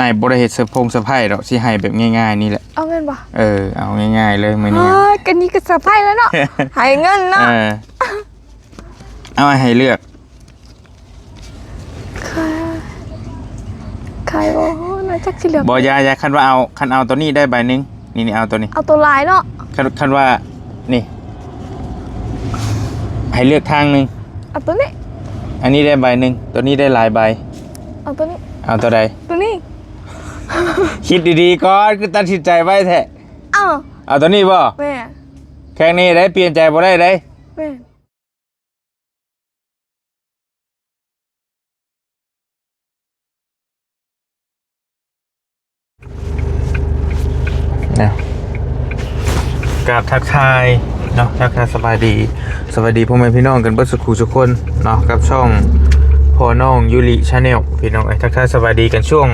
อ้บ่ได้เฮ็ดเซอร์ไพรส์ดอกสิให้แบบง่ายๆนี่แหละเอาเงินบ่เอาง่ายๆเลยมื้อนี้กันนี่ก็เซอร์ไพรส์แล้วเนาะ ให้เงินเนาะเอาให้เลือกใครโอ้น่าจักสิเลือกบ่ยาคันว่าคันเอาตัวนี้ได้ใบนึงนี่เอาตัวนี้เอาตัวลายเนาะคันว่านี่ให้เลือกทางนึงเอาตัวนี้อันนี้ได้ใบนึงตัวนี้ได้หลายใบเอาตัวนี้เอาตัวใดตัวนี้ คิดดีๆก่อนคือตัดสินใจไว้แท้เอาตัวนี้บ่แม่แค่นี้ได้เปลี่ยนใจบ่ได้ได้แม่กราบทักทายเนาะทักทายสวัสดีพ่อแม่พี่น้องกันเบิดสุขุทุกคนเนาะกับช่องพ่อน้องยูริชาแนลพี่น้องทักทายสวัสดีกันช่วง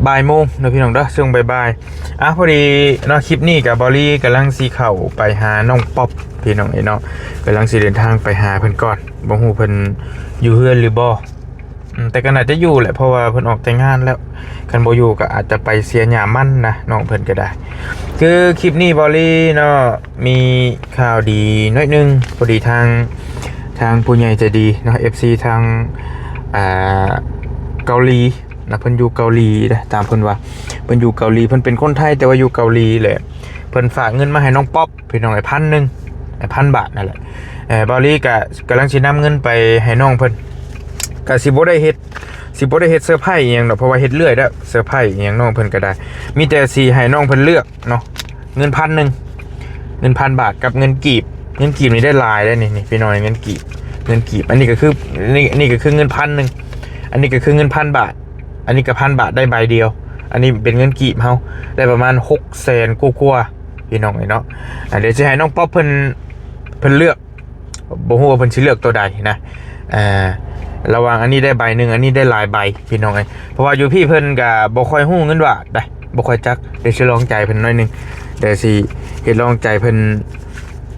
บ่ายโมงนะพี่น้องเด้อช่วงบ่ายพอดีเนาะคลิปนี้กับบอลลี่กำลังสีเข่าไปหาน้องป๊อปพี่น้องเนาะกำลังสีเดินทางไปหาเพิ่นก่อนบ่ฮู้เพิ่นอยู่เฮือนหรือบ่แต่ก็น่าจะอยู่แหละเพราะว่าเพิ่นออกแต่งงานแล้วคันบ่อยู่ก็อาจจะไปเสียหญ้ามันนะน้องเพิ่นก็ได้คือคลิปนี้บอลลี่เนาะมีข่าวดีน้อยนึงพอดีทางผู้ใหญ่ใจดีเนาะ FC ทางเกาหลีนะเพิ่นอยู่เกาหลีนะตามเพิ่นว่าเพิ่นอยู่เกาหลีเพิ่นเป็นคนไทยแต่ว่าอยู่เกาหลีแหละเพิ่นฝากเงินมาให้น้องป๊อปพี่น้อง1,000 บาทนั่นแหละบอลลี่ก็กำลังสินำเงินไปให้น้องเพิ่นก็สิบ่ได้เฮ็ดเซอร์ไพรส์อีหยังดอกเพราะว่าเฮ็ดเรื่อยแล้วเซอร์ไพรส์อีหยังน้องเพิ่นก็ได้มีแต่สิให้น้องเพิ่นเลือกเนาะเงิน1,000 บาทกับเงินกีบนี่ได้หลายได้นี่พี่น้องเงินกีบอันนี้ก็คือนี่ก็คือเงิน1,000อันนี้ก็คือเงิน1,000 บาทอันนี้ก็1,000 บาทได้ใบเดียวอันนี้เป็นเงินกีบเฮาได้ประมาณ600,000กว่าพี่น้องเนาะเดี๋ยวจะให้น้องป๊อปเพิ่นเลือกบ่ฮู้ว่าเพิ่นสิเลือกตัวใดนะระหว่างอันนี้ได้ใบนึงอันนี้ได้หลายใบพี่น้องเพราะว่าอยู่พี่เพิ่นก็บ่ค่อยฮู้เงินบาทได้บ่ค่อยจักเดี๋ยวสิลองใจเพิ่นหน่อยนึงเดี๋ยวสิเฮ็ดลองใจเพิ่น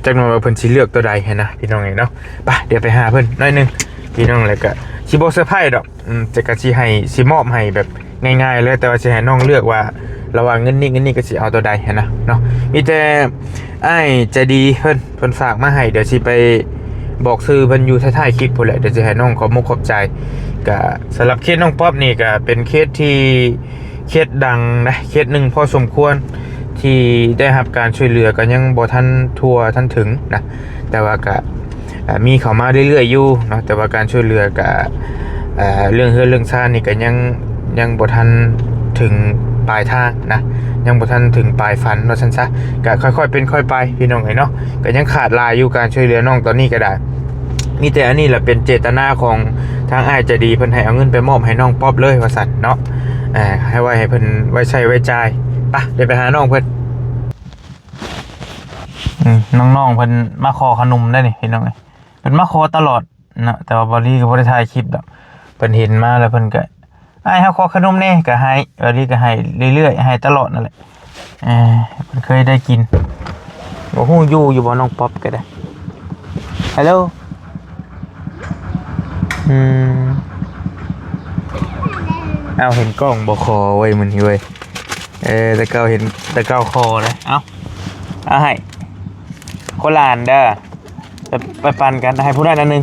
จักหน่อยว่าเพิ่นสิเลือกตัวใดนะพี่น้องเนาะไปเดี๋ยวไปหาเพิ่นหน่อยนึงพี่น้องแล้วก็สิบ่เซอร์ไพรส์ดอกจะก็สิมอบให้แบบง่ายๆเลยแต่ว่าสิให้น้องเลือกว่าระหว่างเงินนี่ก็สิเอาตัวใดนะเนาะมีแต่อ้ายใจดีเพิ่นฝากมาให้เดี๋ยวสิไปบอกซื้อเพิ่นอยู่ท้ายๆคลิปพุ่นแหละเดี๋ยวจะให้น้องขอบใจก็สำหรับเคสน้องป๊อปนี่ก็เป็นเคสที่เคสดังนะเคสหนึ่งพอสมควรที่ได้รับการช่วยเหลือก็ยังบ่ทันทั่วทันถึงนะแต่ว่าก็มีเข้ามาเรื่อยๆอยู่เนาะแต่ว่าการช่วยเหลือก็เรื่องซ่านนี่ก็ยังบ่ทันถึงปลายทางนะยังบ่ทันถึงปลายฝันเนาะซั่นซะก็ค่อยๆเป็นค่อยไปพี่น้องเนาะก็ยังขาดลายอยู่การช่วยเหลือน้องตอนนี้ก็ได้มีแต่อันนี้แหละเป็นเจตนาของทางอ้ายจะดีเพิ่นให้เอาเงินไปมอบให้น้องป๊อปเลยว่าซั่นเนาะให้ไว้ให้เพิ่นไว้ใช้ไว้จ่ายไปเดี๋ยวไปหาน้องเพิ่นน้องๆเพิ่นมาขอขนมได้นี่พี่น้องเพิ่นมาขอตลอดนะแต่ว่าบอลลี่ก็บ่ได้ถ่ายคลิปดอกเพิ่นเห็นมาแล้วเพิ่นก็อ้ายเฮาขอขนมแน่ก็ให้บอลลี่ก็ให้เรื่อยๆให้ตลอดนั่นแหละเพิ่นเคยได้กินบ่ฮู้อยู่บ่น้องป๊อปก็ได้ฮัลโหลเอาเห็นกล้องบ่คอไว้มื้อนี้เว้ยแต่เก่าเห็นแต่เก่าคอเลยเอาให้คนละอันเด้อไปปั่นกันให้ผู้นั้นอันนึ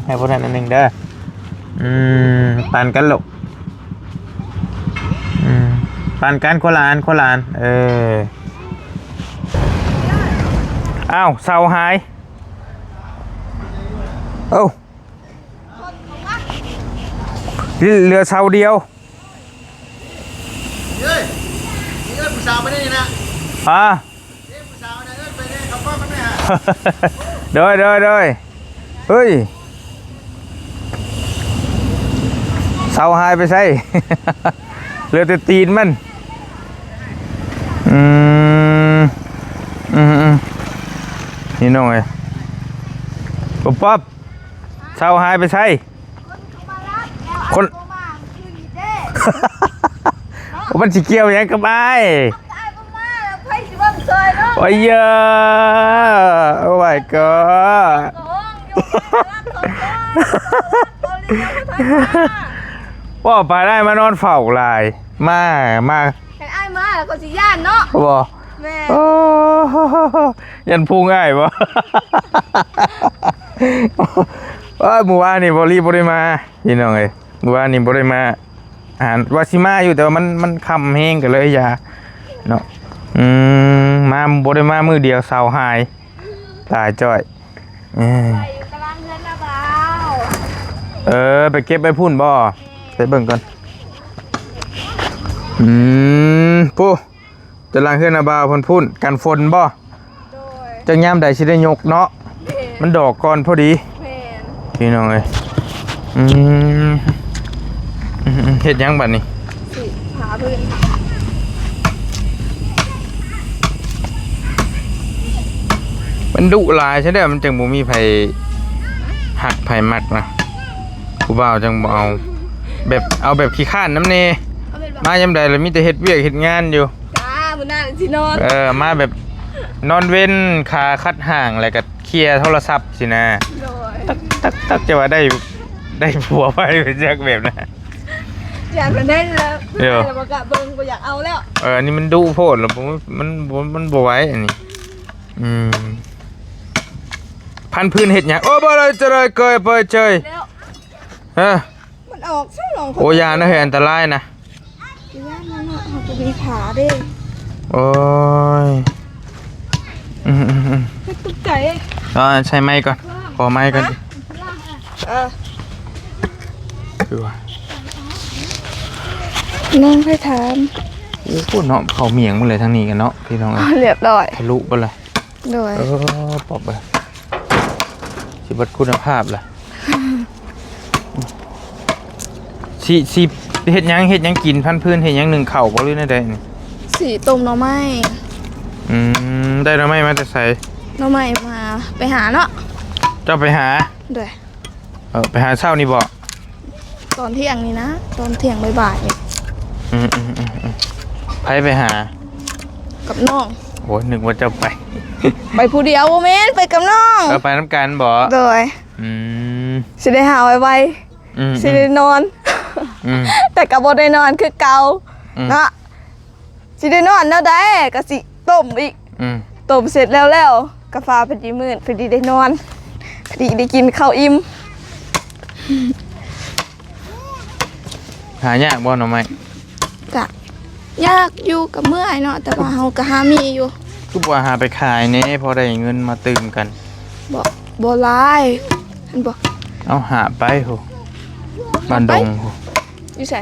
งเด้อปั่นกันลูกปั่นกันคนละอันอ้าวเสาหายเหลือเสาเดียวเอ้ยผู้สาวไม่ได้นะผู้สาวนะไปเนี่ยเขาป้อนมันไม่หาโดยเฮ้ยเสาหายไปใส่เหลือแต่ตีนมันนี่น้องไอ้ป๊อปเสาหายไปใส่คนมันสิเกี่ยวยังกับไอ้โอ้ยเยอะโอ้ my god ว่าไปได้มานอนเฝ้าลาย มามา ให้อ้ายมาแล้วก็สิย่านเนาะ บ่ แม่ โอ้ยันพูง่ายบ่ หมู่บ้านนี่บ่รีบ่ได้มาพี่น้องเอ้ยหมู่บ้านนี่บ่ได้มาว่าสิมาอยู่แต่ว่ามันค่ำแฮงก็เลยอย่าเนาะมาบ่ได้มามื้อเดียวเสาหายตายจ้อยไปอยู่กำลังเงินนะบ่าว ไปเก็บไปพุ่นบ่ไปเบิ่งก่อนปู่จะล้างเฮือนนาบ่าวเพิ่นพุ่นกันฝนบ่ โดย จังยามใดสิได้ยกเนาะมันดอกก่อนพอดี แม่น พี่น้องเอ้ยเฮ็ดหยังบัดนี้ สิหาพื้น มันดุหลายใช่เด้อมันจังบ่มีไผหักไผมักนะผู้บ่าวจังบ่เอาแบบขี้ข้านน้ำเน เอาเป็นแบบ มายามใดแล้วมีแต่เฮ็ดเวียกเฮ็ดงานอยู่ จ้ามื้อหน้าสินอน มาแบบนอนเว้นขาคัดห่างแล้วก็เคลียร์โทรศัพท์สินะ โดย ตักจะว่าได้ผัวไปเป็นจักแบบนะ อยากได้แล้ว เดี๋ยว แต่บ่กะเบิ่งบ่อยากเอาแล้ว อันนี้มันดุโพดแล้วมันบ่ไหวอันนี้พันพื้นเห็ดหยังโอ้บ่เลยจะเลยเกยเปยเจย แล้ว ฮะ มันออกใช่หรอ โอ้ยานะเฮ้ยอันตรายนะ ย่านมันเนาะเขาจะมีขาเด้ โอ้ยไม่ตกใจ ใช้ไม้ก่อนขอไม้ก่อนดิ คือว่า นั่งไปถาม โอ้พูดเนาะเขาเมียงมาเลยทางนี้กันเนาะพี่น้อง เรียบร้อย ทะลุไปเลย โดย ปอบไปสิบัดคุณภาพล่ะสิเฮ็ดหยังกินพันพื้นเฮ็ดหยังหนึ่งเข่าบ่หรือไดนี่ สีต้มหน่อไม้ ได้แล้วไหมมาแต่ใส่ หน่อไม้มาไปหาเนาะ เจ้าไปหา ด้วย ไปหาเช้านี่บ่ ตอนเที่ยงนี่นะตอนเที่ยงบ่ายๆเนี่ย ไปหา กับน้อง โอ้นึกว่าเจ้าไป ไปผู้เดียวโมเมนต์ไปกับน้อง ไปน้ำกันบ่ โดยสิได้หาไวๆสิได้นอน แต่กับบ่ได้นอนคือเก่าเนาะสิได้นอนแล้วได้ก็สิต้มอีกต้มเสร็จแล้วกาแฟพอดีมื้อพอดีได้นอนพอดีได้กินข้าวอิ่ม หายากบ่หน่อไม้ กะยากอยู่กับเมื่อยเนาะแต่ว่าเฮาก็หามีอยู่ คือบ่หาไปขายแน่พอได้เงินมาตื่มกัน บ่หลายเห็นบ่ เอาหาไปโหบ้านดงโห อยู่ไส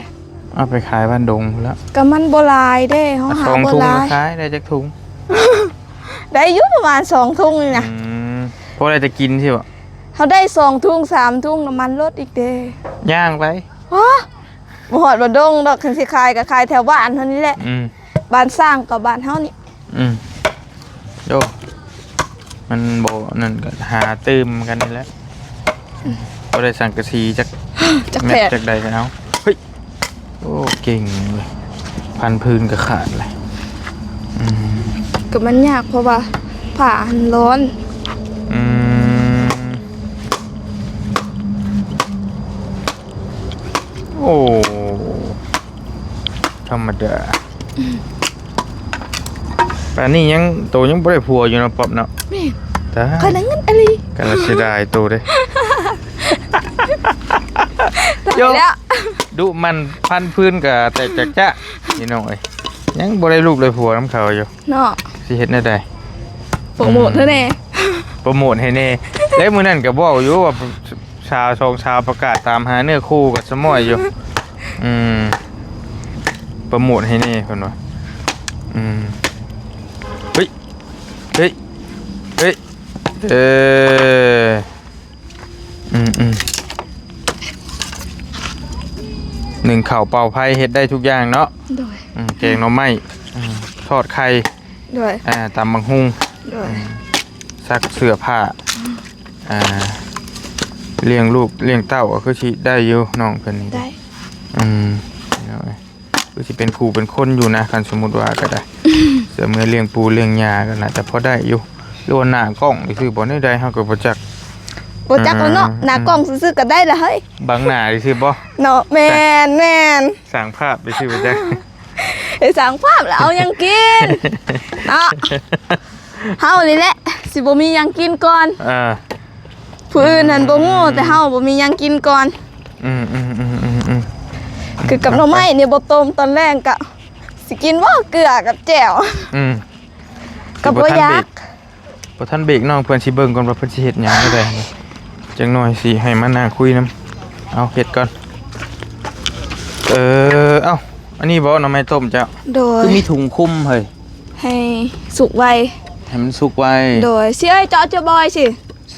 เอาไปขายบ้านดงแล้ว ก็มันบ่หลายเด้เฮาหา 2 บ่ ถุง หลา ก็ ย ขายได้จักถุง ได้อยู่ประมาณ2ทุ่งนี่นะ พอได้จะกินสิบ่ เฮาได้2ทุ่ง3ทุ่งน้ำมันลดอีกเด้ ย่างไป ฮะบ่ฮอดบ่ดงดอกคันสิขายก็ขายแถวบ้านเท่านี้แหละ บ้านสร้างกับบ้านเฮานี่ โยมันบ่นั่นก็หาตื่มกันนี่แหละบ่ได้สั่งกระสีจัก จัก แม่ แผด จากใดกันเอาเฮ้ยโอ้เก่งเลยพันพื้นก็ขาดเลย ก็มันยากเพราะว่าผ้ามันร้อน โอ้ธรรมดาแต่นี่ยังโตยังบ่ได้ผัวอยู่เนาะป๊อบเนาะ แม่ ตา ขนาดเงินอะไร กันละเสียดายโตเด้ โยแล้ว ดุมันพันพื้นก็แต่จักจะนี่น้องเอ้ยยังบ่ได้ลูกเลยผัวน้ำเขาอยู่ เนาะ สิเฮ็ดแนวใด โปรโมทเท่าแน่ โปรโมทให้แน่แล้วมื้อนั้นก็บอกอยู่ว่าชาวประกาศตามหาเนื้อคู่กับสมอยอยู่โปรโมทให้แน่เพิ่นว่าเฮ้ยหนึ่งข่าวเป่าไพ่เฮ็ดได้ทุกอย่างเนาะ โดย แกงหน่อไม้ทอดไข่ โดย ตำบักหุ่ง โดย ซักเสื้อผ้าเลี้ยงลูกเลี้ยงเต้าก็คือสิได้อยู่น้องเพิ่นนี่ ได้ คือสิเป็นครูเป็นคนอยู่นะคันสมมุติว่าก็ได้ เสือมือเลี้ยงปูเลี้ยงยากันน่ะแต่พอได้อยู่หรือว่าหน้ากล้องนี่คือบ่ได้เฮาก็บ่จัก บ่จักแล้วเนาะหน้ากล้องซื่อๆก็ได้ละเฮ้ย บางหน้านี่คือบ่ เนาะแม่น สร้างภาพไปคือบ่จัก ไอ้สังภาพแล้วเอายังกินเนาะเฮานี่แหละสิบ่มียังกินก่อน ผู้อื่นนั่นบ่งูแต่เฮาบ่มียังกินก่อนคือกับหน่อไม้เนี่ยบ่ต้มตอนแรกก็สิกินบ่เกลือกับแจ่วก็บ่อยากบ่ทันเบรกน้องเพิ่นสิเบิ่งก่อนว่าเพิ่นสิเฮ็ดหยังได้จังหน่อยสิให้มานั่งคุยนำเอาเฮ็ดก่อนเอ้าอันนี้บ่หน่อไม้ต้มเจ้าโดยคือมีถุงคลุมเฮ้ยให้สุกไวให้มันสุกไวโดยสิเอ้ยเจาะจะบอยสิ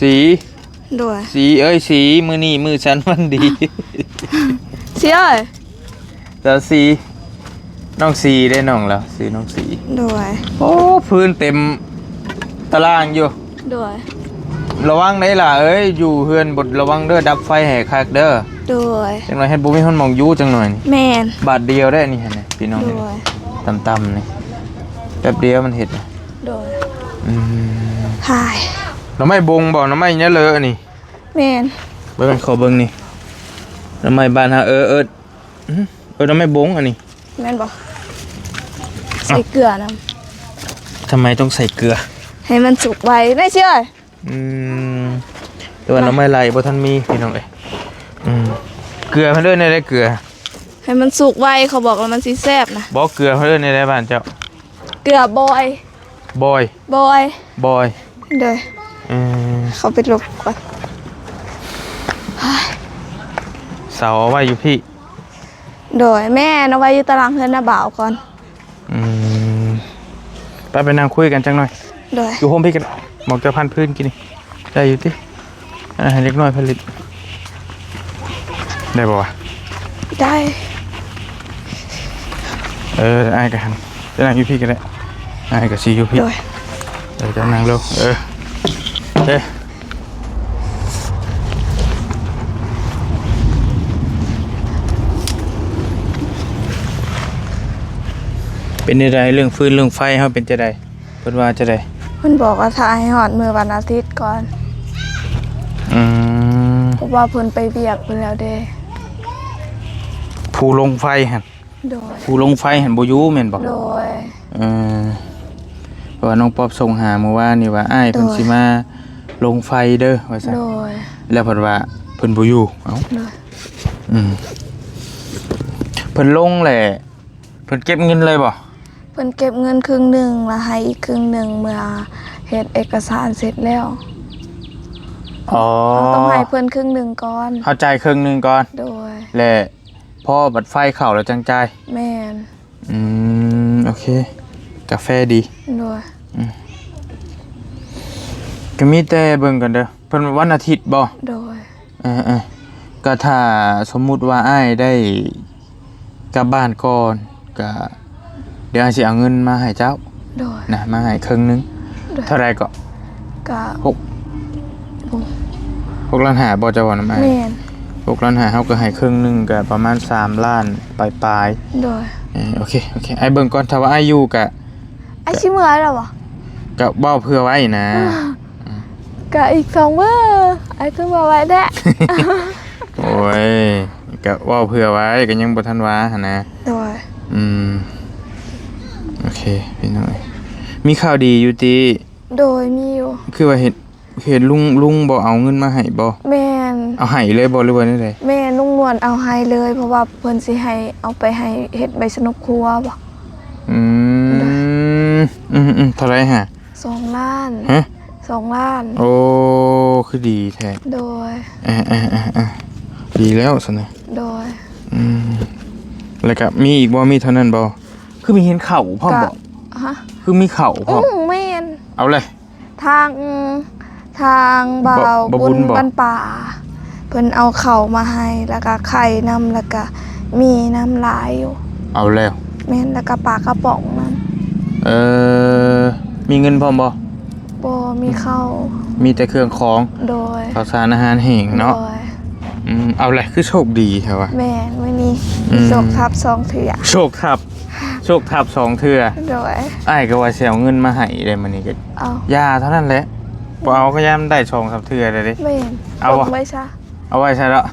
สีโดยสีเอ้ยสีมื้อนี้มื้อฉันมันดีสิเอ้ยแต่สีน้องสีได้น้องแล้วสีน้องสีโดยโอ้พื้นเต็มตารางอยู่โดยระวังได้ล่ะเอ้ยอยู่เฮือนบดระวังเด้อดับไฟแหกคักเด้อโดยจังหน่อยเฮ็ดบ่มีคนมองอยู่จังหน่อยแม่นบาทเดียวได้นี่เห็นไหมพี่น้องต่ำๆนี่แป๊บเดียวมันเฮ็ดโดยหายน้ำไม้บงบ่น้ำไม้เนี้ยเลยนี่แม่นเบิ่งขอเบิ่งนี่น้ำไม้บ้านฮะน้ำไม้บงอันนี้แม่นบ่ใส่เกลือนํทำไมต้องใส่เกลือให้มันสุกไวได้เชื่อตัวน้ำไม้ไหลบ่ทันมีพี่น้องเอ้ยเกลือเพิ่นเด้อในได้เกลือให้มันสุกไวเขาบอกว่ามันสิแซ่บนะบ่เกลือเพิ่นเด้อในได้บ้านเจ้าเกลือบอยเด้อเขาไปลบก่อนเสาเอาไว้อยู่พี่โดยแม่เอาไว้อยู่ตารางเพื่อนนะบ่าวก่อนไปนั่งคุยกันจังหน่อยโดยอยู่โฮมพี่กันหมอกจะพันพื้นกินนี่ได้อยู่ที่ให้เล็กน้อยผลิตได้ป่าวะได้ไอ้กันจะนั่งอยู่พี่กันได้ไอ้กับซีอยู่พี่จะนั่งเร็วเป็นอะไรเรื่องฟืนเรื่องไฟเขาเป็นจะไดเพิ่นว่าจะไดเพิ่นบอกว่าถ่ายให้ฮอดมื้อวันอาทิตย์ก่อนเพราะว่าเพิ่นไปเวียกเพิ่นแล้วเด้ผู้ลงไฟหั่นโดยผู้ลงไฟหั่นบ่อยู่แม่นบ่โดยเพราะว่าน้องป๊อบส่งหาเมื่อวานนี่ว่าอ้ายเพิ่นสิมาลงไฟเด้อว่าซั่นโดยแล้วเพิ่นว่าเพิ่นบ่อยู่เอ้าโดยเพิ่นลงแหละเพิ่นเก็บเงินเลยบ่เพิ่นเก็บเงินครึ่งหนึ่งแล้วให้อีกครึ่งหนึ่งเมื่อเฮ็ดเอกสารเสร็จแล้วต้องให้เพิ่นครึ่งหนึ่งก่อนเข้าใจครึ่งหนึ่งก่อนโดยและพ่อบัดไฟเข้าแล้วจังใจแม่นโอเคกาแฟดีโดยก็มีแต่เบิ่งกันเด้อเพิ่นวันอาทิตย์บ่โดยก็ถ้าสมมุติว่าอ้ายได้กลับบ้านก่อนก็เดี๋ยวสิเอาเงินมาให้เจ้านะมาให้ครึ่งนึงเท่าไรก็6 ล้านหาบ่เจ้าว่าน้ำอ้าย6 ล้านหาเฮาก็ให้ครึ่งนึงก็ประมาณ3 ล้านปลายๆโดยโอเคไอ้เบิ่งก่อนถ้าว่าอ้ายอยู่ก็ไอ้สิเมื่อแล้วบ่ก็เว้าเพื่อไว้นะก็อีก2มื้อไอ้คือว่าไว้แท้โอ้ยก็เว้าเพื่อไว้ก็ยังบ่ทันว่าหั่นนะโดยโอเคพี่น้อยมีข่าวดีอยู่ติโดยมีอยู่คือว่าเห็นลุงบ่เอาเงินมาให้บ่แม่นเอาให้เลยบ่หรือว่าจังได๋แม่ลุงนวลเอาให้เลยเพราะว่าเพิ่นสิให้เอาไปให้เฮ็ดใบสนุกครัวบ่เท่าไหร่ฮะ2 ล้านฮะ2 ล้านโอ้คือดีแท้โดยดีแล้วซั่นน่ะโดยแล้วก็มีอีกบ่มีเท่านั้นบ่คือมีเห็นเข่าพร้อมบ่ฮะคือมีเข่าพร้อมแม่นเอาเลยทางบ่าวบุญบ้านป่าเพิ่นเอาเข่ามาให้แล้วก็ไข่นำแล้วก็มีน้ำลายอยู่เอาแล้วแม่นแล้วก็ปลากระป๋องนั้นมีเงินพร้อมบ่มีข้าวมีแต่เครื่องของโดยข้าวสารอาหารแห้งเนาะเอาเลยคือโชคดีใช่ป่ะแม่วันนี้โชคทับ2 เทื่อโชคทับ2 เทื่อโดยอ้ายก็ว่าสิเอาเงินมาให้ได้มื้อนี้ก็ยาเท่านั้นแหละบ่เอาก็ยามได้2-3 เทื่อได้ดิแม่เอาไว้ซะเอาไว้ซะแล้ว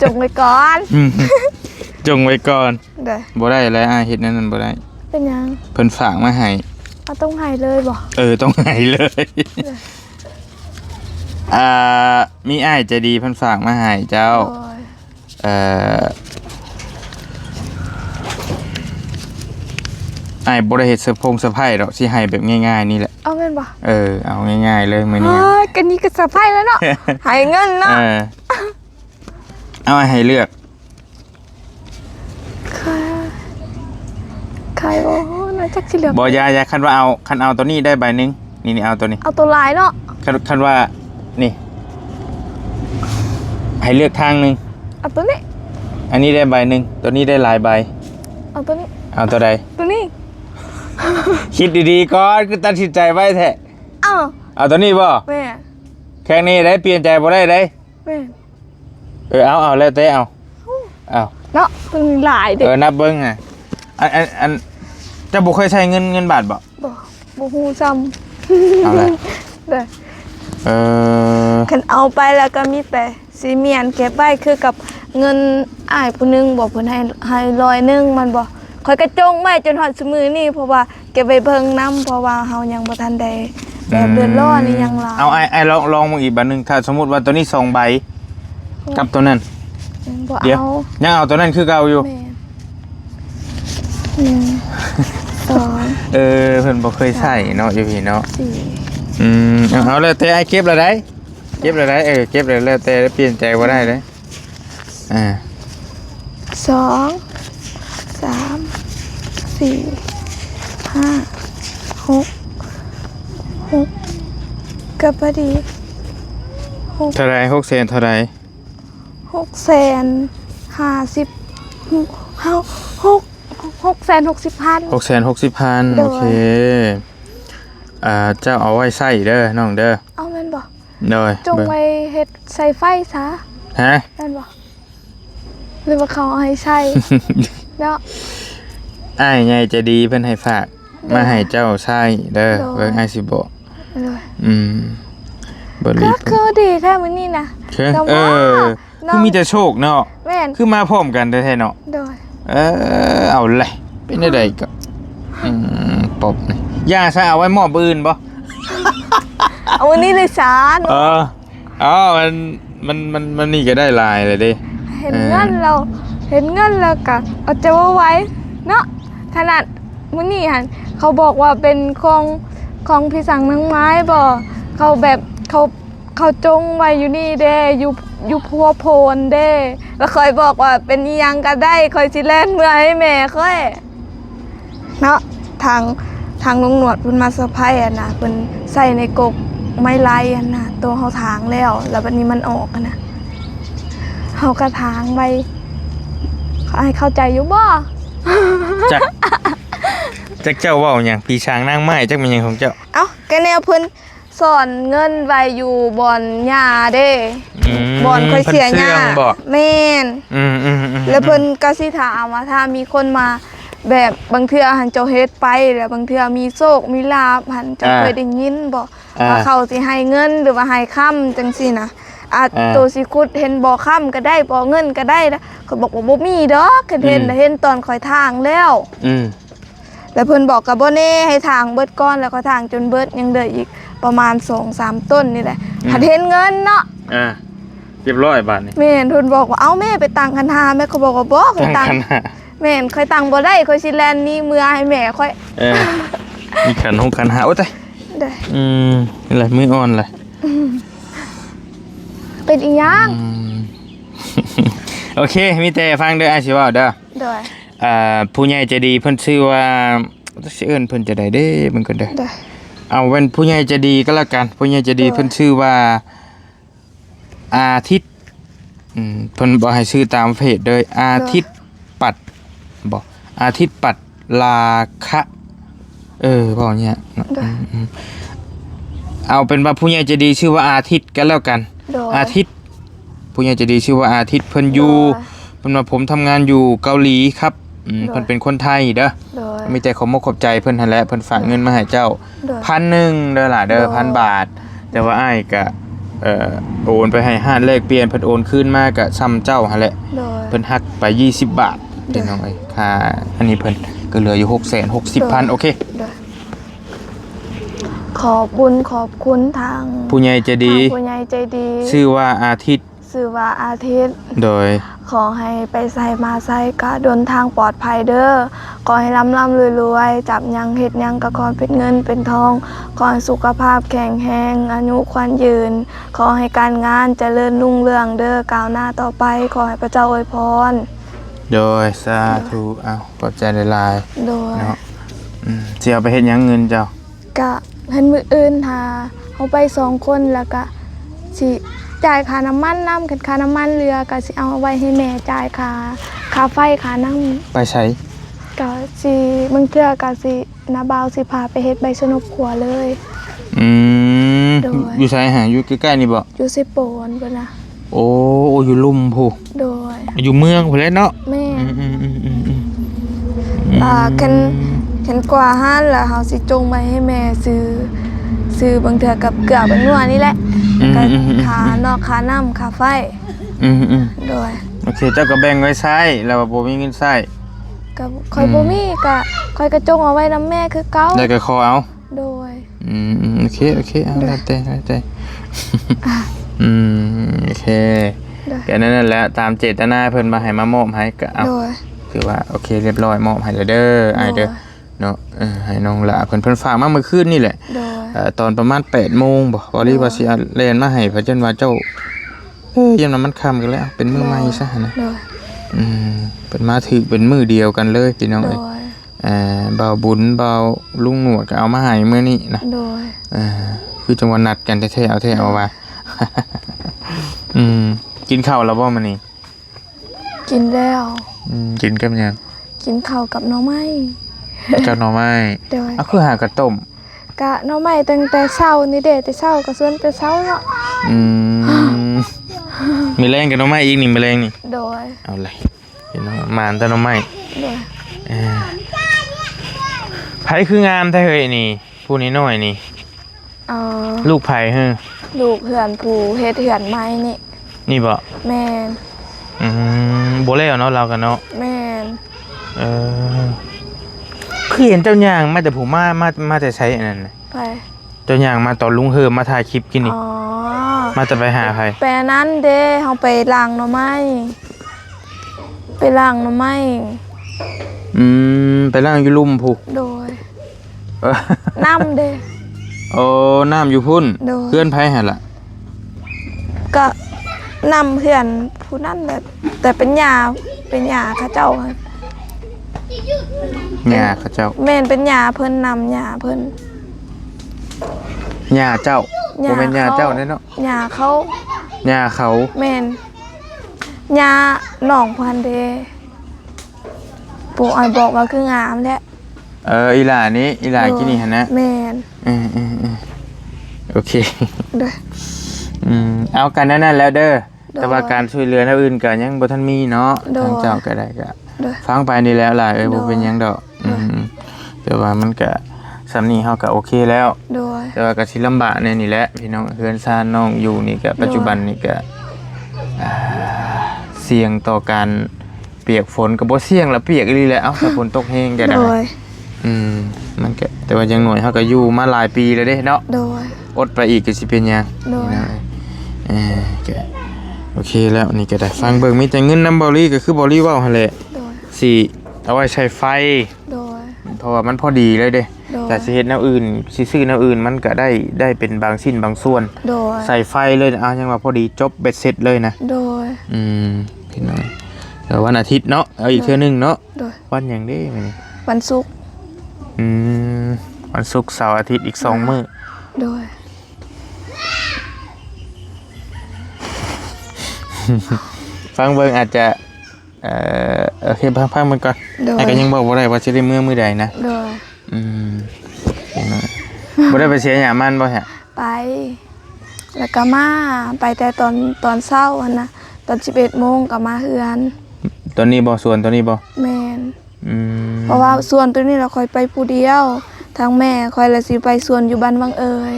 จงไว้ก่อน จงไว้ก่อน ได้ บ่ได้แล้วอ้ายเฮ็ดนั้นบ่ได้ เป็นหยัง เพิ่นฝากมาให้ เอาต้องให้เลยบ่ ต้องให้เลยมีอ้ายใจดีเพิ่นฝากมาให้เจ้า โอ้ย อ้ายบ่ได้เฮ็ดเซอร์ไพรส์ดอกสิให้แบบง่ายๆนี่แหละ เอาแม่นบ่ เอาง่ายๆเลยมื้อนี้ เฮ้ยกันนี้ก็สะพายแล้วเนาะ ให้เงินเนาะ เอาให้เลือก ใครโอ้น่าจักสิเหลือ บ่อย่าคันว่าคันเอาตัวนี้ได้ใบหนึงนี่เอาตัวนี้ เอาตัวลายเนาะ คันว่านี่ให้เลือกทางหนึง เอาตัวนี้ อันนี้ได้ใบหนึงตัวนี้ได้หลายใบ เอาตัวนี้ เอาตัวใด ตัวนี้ คิดดีๆก่อนคือตัดสินใจไว้แท้ เอ้า เอาตัวนี้บ่ แม่ แค่นี้ได้เปลี่ยนใจบ่ได้ได้ แม่ เอาแล้วแต่เอา เนาะตัวนี้หลายเด็ก นับเบิ่งอ่ะอันจะบ่เคยใช้เงินบาทบ่ บ่ฮู้จ เอาละ ำเด้อ คันเอาไปแล้วก็มีแต่สีเมียนเก็บไว้คือกับเงินอ้ายผู้หนึงบอกเพิ่นให้100มันบ่ข่อยกระจงไว้จนฮอดซุมื้อนี้เพราะว่าเก็บไว้เบิ่งนํเพราะว่าเฮายังบ่ทันได้แบบเดือดร้อนนี่ยังหลาย เอาไอ้ลองมึงอีกใบหนึงถ้าสมมุติว่าตัวนี้2ใบกับตัวนั้น บ่ เดี๋ยว เอา ยังเอาตัวนั้นคือเก่าอยู่ แม่น1 2 เพิ่นบ่เคยใช้เนาะอยู่พี่เนาะ 4 เอาแล้วแต่ไอ้เก็บแล้วได้เก็บแล้วได้เก็บแล้วแต่เปลี่ยนใจบ่ได้เลย2 3 4 5 6 ก็พอดี เท่าไร600,000เท่าไร 660,000 660,000 โดย โอเคเจ้าเอาไว้ใส่เด้อน้องเด้อ เอาแม่นบ่ โดย จงไว้เฮ็ดใส่ไฟซะ ฮะ แม่นบ่หรือว่าเขาเอาให้ใช้เนาะ อ้ายใหญ่ใจะดีเพิ่นให้ฝากมาให้เจ้าใช้เด้อเบิ่งอ้ายสิบอก เลย บ่รี ก็ บ คือดีแท้มื้อนี้นะ คือ แต่ว่าน้อง คือมีแต่โชคเนาะ แม่น คือมาพร้อมกันแท้ๆเนาะ โดย เอาเลยเป็นได้ก็ปบนี่ย่าซะเอาไว้มอบอื่นบ่ เอาวันนี้เลยสาร มันนี่ก็ได้ลายเลยดิ เห็นเงินเราเห็นเงินแล้วก็เอาใจไว้เนาะขนาดมื้อนี้หั่นเขาบอกว่าเป็นของพี่สั่งนางไม้บ่เขาแบบเขาจงไว้อยู่นี่เด้อยู่พัวโพนเด้แล้วเคยบอกว่าเป็นอีหยังก็ได้คอยสิแล่นเมื่อให้แม่ค่อยเนาะทางลุงหนวดเพิ่นมาเซอร์ไพรส์นะเพิ่นใส่ในกกไม้ลายนะตัวเฮาถางแล้วบัดนี้มันออกนะเฮากระถางไว้ให้เข้าใจอยู่บ่ จักเจ้าเว้าหยังพี่ช้างนางไม้จักเป็นหยังของเจ้า เอ้าก็แนวเพิ่นสอนเงินไว้อยู่บ่อนหญ้าเด้บ่อนค่อยเสียหญ้าแม่นแล้วเพิ่นก็สิถามว่าถ้ามีคนมาแบบบางเทื่อหันเจ้าเฮ็ดไปแล้วบางเทื่อมีโชคมีลาภหันเจ้าเคยได้ยินบ่ว่าเขาสิให้เงินหรือว่าให้ค่ำจังซี่นะตัวสิคุดเห็นบ่ค่ำก็ได้บ่เงินก็ได้แล้วเขาบอกว่าบ่มีดอกเห็นตอนค่อยทางแล้วแล้วเพิ่นบอกกับบ่แน่ให้ทางเบิดก่อนแล้วก็ทางจนเบิดยังเหลืออีกประมาณ 2-3 ต้นนี่แหละหัดเห็นเงินเนาะเรียบร้อยบาทนี่แม่นเพิ่นบอกว่าเอ้าแม่ไปตังคันหาแม่ก็บอกว่าบ่ไปตังแม่นค่อยตังบ่ได้ค่อยสิแล่นนี่เมื่อให้แม่ค่อยมีขันขันหาโอ้ยได้นี่แหละมืออ่อนเลย เป็นอีหยัง โอเคมีแต่ฟังเด้ออาสิว่าเด้อผู้ใหญ่ใจดีเพิ่นชื่อว่าสิเอิ้นเพิ่นจะได้เด้มันก็ได้เอาเป็นผู้ใหญ่ใจดีก็แล้วกันผู้ใหญ่ใจดีเพิ่นชื่อว่าอาทิตย์เพิ่นบ่ให้ชื่อตามเพจเด้ออาทิตย์ปัดบ่อาทิตย์ปัดลาคะบ่เนี่ยเอาเป็นว่าผู้ใหญ่ใจดีชื่อว่าอาทิตย์ก็แล้วกันอาทิตย์ผู้ใหญ่ใจดีชื่อว่าอาทิตย์เพิ่นอยู่เพิ่นว่าผมทำงานอยู่เกาหลีครับเพิ่นเป็นคนไทยเด้อมีแต่ขอขอบใจเพิ่นนั่นแหละเพิ่นฝากเงินมาให้เจ้า1,000เด้อล่ะเด้อ1,000 บาทแต่ว่าอ้ายก็โอนไปให้ห้านแลกเปลี่ยนเพิ่นโอนคืนมาก็ซ้ำเจ้าหั่นแหละเพิ่นหักไป20 บาท พี่น้องเอ้ยค่าอันนี้เพิ่นก็เหลืออยู่660,000โอเค โดยขอบบุญขอบคุณทาง ผู้ใหญ่ใจดี ผู้ใหญ่ใจดี ชื่อว่าอาทิตย์ ชื่อว่าอาทิตย์ โดย ขอให้ไปใส่มาใส่กะเดินทางปลอดภัยเด้อขอให้ร่ำรวยจับยังเฮ็ดยังกะขอเป็นเงินเป็นทองขอให้สุขภาพแข็งแรงอายุควันยืน ขอให้การงานเจริญรุ่งเรืองเด้อก้าวหน้าต่อไปขอให้พระเจ้าอวยพร โดยสาธุเอาขอบใจหลาย โดย ๆเนาะสิเอาไปเฮ็ดหยังเงินเจ้า กะเห็นมืออื่นหาเอาไป2 คนแล้วก็สิจ่ายค่าน้ำมันน้ำกันค่าน้ำมันเรือก็สิเอาไว้ให้แม่จ่ายค่าไฟค่าน้ำ ไปใช้ ก็สิบางเทื่อก็สินาบาวสิพาไปเฮ็ดใบชนกขัวเลย โดย อยู่ไสหาอยู่ใกล้ๆนี่บ่ อยู่สิโปนพุ่นนะ โอ้อยู่ลุ่มผู้ โดย อยู่เมืองพุ่นแหละเนาะ แม่ อืมคันกว่าห้านแล้วเฮาสิจงไว้ให้แม่ซื้อบางเทื่อกับเกลือบันนัวนี่แหละก็ค่านอกค่าน้ำค่าไฟ อืม โดย โอเคเจ้าก็แบ่งไว้ใช้แล้วบ่มีเงินใช้ ก็ค่อยบ่มีก็ค่อยกระจงเอาไว้นำแม่คือเก่า ได้ก็ขอเอา โดย โอเคเอาแล้วแต่โอเค โดย แค่นั้นแหละตามเจตนาเพิ่นมาให้มามอบให้ก็เอา โดย คือว่าโอเคเรียบร้อยมอบให้แล้วเด้ออ้ายเด้อเนาะให้น้องละเพิ่นฝากมาเมื่อคืนนี่แหละ โดย ตอนประมาณ 8:00 นบ่บ่รีว่าสิเอาแล่นมาให้เพราะจังว่าเจ้ายามนั้นมันค่ำกันแล้วเป็นมื้อใหม่ซะนะ โดย เป็นมาถึกเป็นมื้อเดียวกันเลยพี่น้อง โด เอ้ย ย เบาบุญเบาลุงหนวดก็เอามาให้มื้อนี้นะ โดย คือจังหวะนัดกันแท้ๆเอาว่า กินข้าวแล้วบ่มื้อนี้ กินแล้ว กินกับหยัง กินข้าวกับหน่อไม้ กับหน่อไม้ โดย คือหากระต้ม กะหน่อไม้ตั้งแต่เช้านี่เด้แต่เช้าก็ส่วนแต่เช้าเนาะ มีแรงกับหน่อไม้อีกนี่มีแรงนี่ โดย เอาเลยพี่น้องมานแต่หน่อไม้ โดย ไผคืองามแท้เฮ้ยนี่ผู้นี้น้อยนี่ ลูกไผเฮ้อ ลูกเหือนผู้เฮ็ดเหือนไม้นี่ นี่บ่ แม่น บ่แล้วเนาะเรากันเนาะ แม่น คือเห็นเจ้าย่างมาแต่ผู้มาแต่ใช้อันนั้นน่ะ ไป เจ้าย่างมาตอนลุงเฮิมมาถ่ายคลิปกินนี่ อ๋อ มาจะไปหาใคร ไปนั้นเด้เฮาไปล้างหน่อไม้ไปล้างหน่อไม้ ไปล่างอยู่ลุ่มผู้ โดยน้ำเด้ โอ้น้ำอยู่พุ่น โดย เพื่อนไผหั่นล่ะ ก็นำเหือนผู้นั้นแหละแต่เป็นหญ้าเขาเจ้าค่ะ ย่าเขาเจ้า แม่นเป็นหญ้าเพิ่นนำหญ้าเพิ่น ย่าเจ้าบ่แม่นย่าเจ้าแน่เนาะ หญ้าเขา ย่าเขา แม่นหญ้าหนองพันเดปู่อ้อยบอกว่าคืองามแหละ อีหลานี้อีหลากินนี่หั่นนะ แม่น โอเค เด้อ เอากันนั่นแล้วเด้อ โดย แต่ว่าการช่วยเหลือแนวอื่นก็ยังบ่ทันมีเนาะ โดย ทางเจ้าก็ได้ก็ โดย ฟังไปนี่แล้วล่ะบ่ โดย เป็นหยังดอก โดย แต่ว่ามันก็สำนี้เฮาก็โอเคแล้ว โดย แต่ว่าก็สิลำบากแน่นี่แหละพี่น้องเฮือนซ่านน้องอยู่นี่ก็ปัจจุบันนี่ก็เสี่ยงต่อการเปียกฝนก็บ่เสี่ยงละเปียกอีหลีแหละเอ้าถ้าฝนตกแฮงก็ โด ได้ ย มันก็แต่ว่ายังหน่อยเฮาก็อยู่มาหลายปีแล้วเด้เนาะ โดย อดไปอีกก็สิเป็นหยัง โดย ก็โอเคแล้วนี่ก็ได้ฟังเบิ่งมีแต่เงินนำบอลี่ก็คือบอลี่เว้าหั่นแหละ โดย สิเอาไว้ใช้ไฟ โดย เพราะว่ามันพอดีเลยเด้ โดย แต่สิเฮ็ดแนวอื่นสิซื้อแนวอื่นมันก็ได้เป็นบางชิ้นบางส่วน โดย ใส่ไฟเลยเอายังว่าพอดีจบเบ็ดเสร็จเลยนะ โดย พี่น้องแต่วันอาทิตย์เนาะเอาอีกเทื่อนึงเนาะ โดย วันหยังเด้มื้อนี้ วันศุกร์ วันศุกร์เสาร์อาทิตย์อีก2มื้อ โดย ฟังเบิ่งอาจจะโอเคพังๆมันก่อน โดย แต่ก็ยังบอกบ่ได้ว่าสิได้มื้อใดนะ โดย พี่น้องบ่ได้ไปเสียหยังมันบ่ฮะ ไป แล้วก็มาไปแต่ตอนเช้าหั่นนะตอน 11 โมงก็มาเฮือน ตัวนี้บ่ส่วนตัวนี้บ่ แม่น อืม เพราะว่าส่วนตัวนี้เราค่อยไปผู้เดียวทางแม่ค่อยละสิไปส่วนอยู่บ้านวังเอ๋ย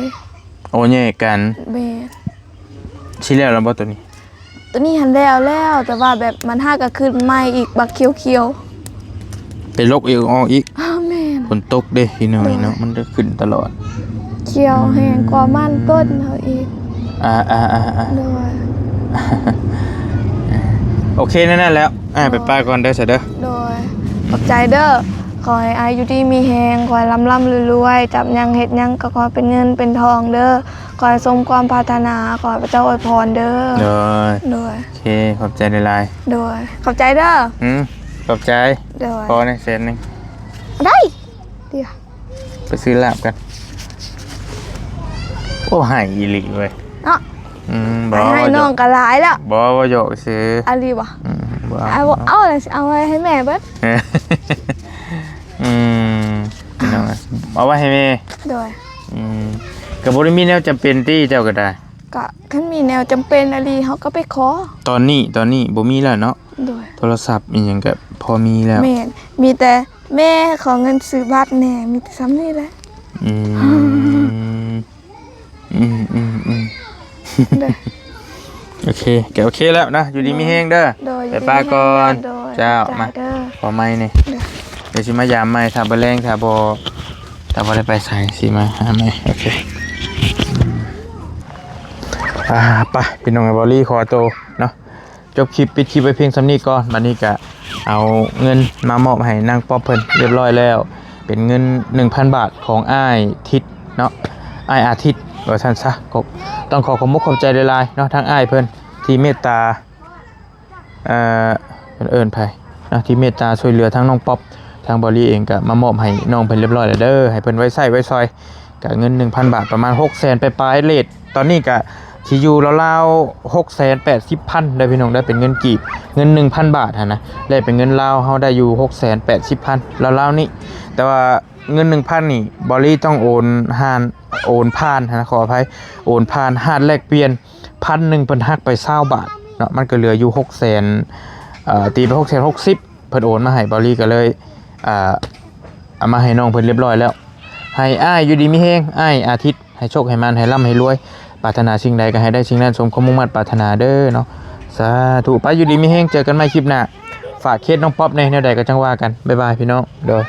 โอ้แยกกัน แม่น สิแล้วบ่ตัวนี้ ตัวนี้หันแล้วแต่ว่าแบบมันห้าก็ขึ้นใหม่อีกบักเขียว ไปลกอีกออกอีก อ้าวแม่น ฝนตกเด้พี่น้อยเนาะมันจะขึ้นตลอด เขียวแห้งกว่ามันต้นเขาอีก โดย โอเคนั่นแหละแล้วไปป้าก่อนเด้อเสร็จเด้อ โดยขอบใจเด้อขอให้อายุดีมีแหงขอให้ร่ำรวยจับยังเฮ็ดยังก็ขอเป็นเงินเป็นทองเด้อขอให้สมความปรารถนาขอให้พระเจ้าอวยพรเด้อ เด้อ โดย โอเคขอบใจในไลน์ โดยขอบใจเด้อ ขอบใจ โดย พอในเซนนึง ได้เดี๋ยว ไปซื้อลาบกันโอ้หายอีหลีเว้ย เนาะ บ่ ให้น้องก็หลายแล้ว บ่ว่าโยกซื้อ อะไรวะ บ่ เอาอะไรเอาไว้ให้แม่เบิด พี่น้องเอาไว้ให้แม่ โดย ก็บ่ได้มีแนวจำเป็นที่เจ้าก็ได้ ก็คันมีแนวจำเป็นอะไรเขาก็ไปขอ ตอนนี้บ่มีแล้วเนาะ โดย โทรศัพท์อีหยังก็พอมีแล้ว แม่นมีแต่แม่ขอเงินซื้อบัตรแน่มีแต่ซ้ำนี่แหละ โดย โอเคโอเคแล้วนะอยู่ดีมีแฮงเด้อ โดย ไปป้าก่อน โดย เจ้ามา เด้อ ขอไม้นี่ เด้อ เดี๋ยวสิมายามไม้ถ้าบ่แรงถ้าบ่ได้ไปใส่สิมาหาไม้โอเคไปพี่น้องบอลลี่ขอตัวเนาะจบคลิปปิดคลิปไปเพียงสำนี้ก่อนบัดนี้ก็เอาเงินมามอบให้นางป๊อปเพิ่นเรียบร้อยแล้ว เป็นเงิน 1,000 บาทของอ้ายทิศเนาะอ้ายอาทิตย์ว่าซั่นซะก็ต้องขอขอบคุณขอบใจหลายๆเนาะทั้งอ้ายเพิ่นที่เมตตาเอิ้นไผเนาะที่เมตตาช่วยเหลือทั้งน้องป๊อปทางบอลลี่เองก็มามอบให้น้องเพิ่นเรียบร้อยแล้วเด้อให้เพิ่นไว้ใช้ไว้ซอยก็เงิน 1,000 บาทประมาณ 600,000 ไปปลายเรทตอนนี้ก็ที่อยู่ราวๆ 680,000ได้พี่น้องได้เป็นเงินกีบเงิน 1,000 บาทนะได้เป็นเงินลาวเฮาได้อยู่ 680,000ราวๆนี้แต่ว่าเงิน 1,000 นี่บอลลี่ต้องโอนผ่านนะขออภัยโอนผ่านหาดแลกเปลี่ยน 1,000 เพิ่นหักไป20บาทเนาะมันก็เหลืออยู่ 600,000ตีไป 660,000 เพิ่นโอนมาให้บอลลี่ก็เลยเอามาให้น้องเพิ่นเรียบร้อยแล้วให้อ้ายอยู่ดีมีแฮงอ้ายอาทิตย์ให้โชคให้มันให้ร่ำให้รวยปรารถนาสิ่งใดก็ให้ได้สิ่งนั้นสมความมุ่งมั่นปรารถนาเด้อเนาะสาธุไปอยู่ดีมีแฮงเจอกันใหม่คลิปหน้าฝากเคสน้องป๊อปในแนวใดก็จังว่ากันบ๊ายบายพี่น้องเด้อ